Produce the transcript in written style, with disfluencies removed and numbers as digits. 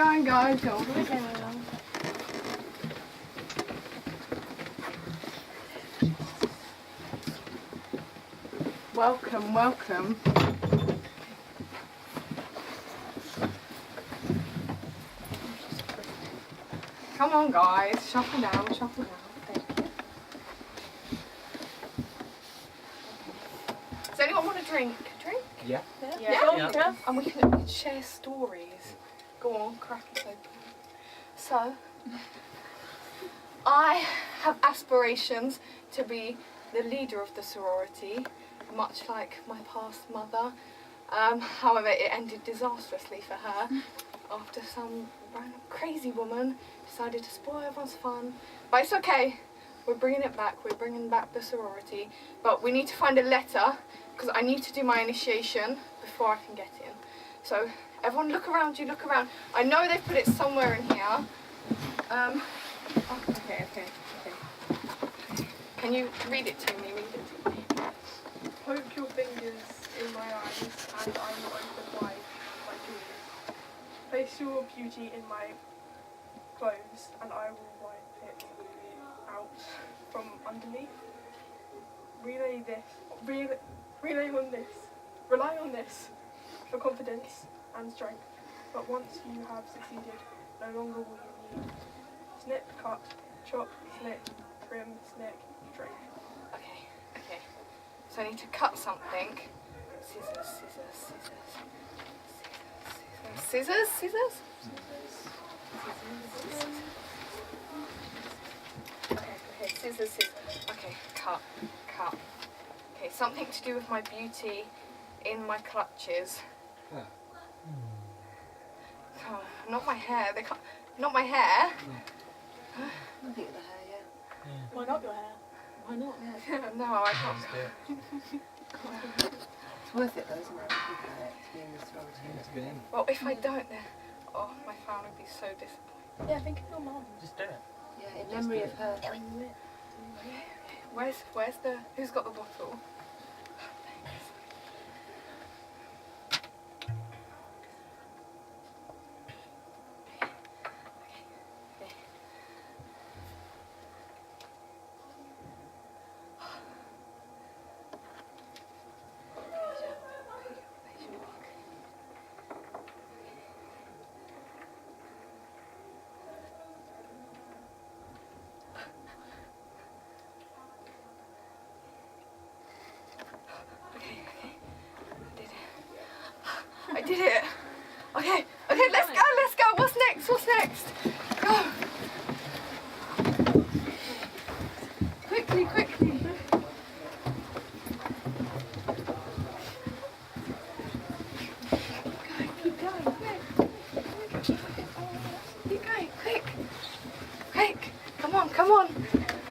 going, guys. Go down. Welcome, welcome. Come on, guys. Shuffle down, shuffle down. Thank you. Does anyone want a drink? Drink? Yeah. Yeah. And we can share stories. Go on, crack it open. So, I have aspirations to be the leader of the sorority, much like my past mother. However, it ended disastrously for her after some random crazy woman decided to spoil everyone's fun. But it's okay. We're bringing it back. We're bringing back the sorority. But we need to find a letter because I need to do my initiation before I can get in. So everyone look around you, look around. I know they've put it somewhere in here. Okay. Can you read it to me? Poke your fingers in my eyes and I will open wide my jaws. Place your beauty in my clothes and I will wipe it out from underneath. Rely on this for confidence and strength. But once you have succeeded, no longer will you need snip, cut, chop, snip, trim, snip, string. Okay. So I need to cut something. Scissors. Okay, scissors. Okay, cut. Okay, something to do with my beauty in my clutches. Oh, not my hair. They can't. Not my hair. I think of the hair, yeah. Why not your hair? Why not? Yeah. No, I can't. It's worth it though, isn't it? To be in the sorority. Well, if I don't, then my family would be so disappointed. Yeah, think of your mum. Just do it. Yeah, in memory of her. Where's the? Who's got the bottle?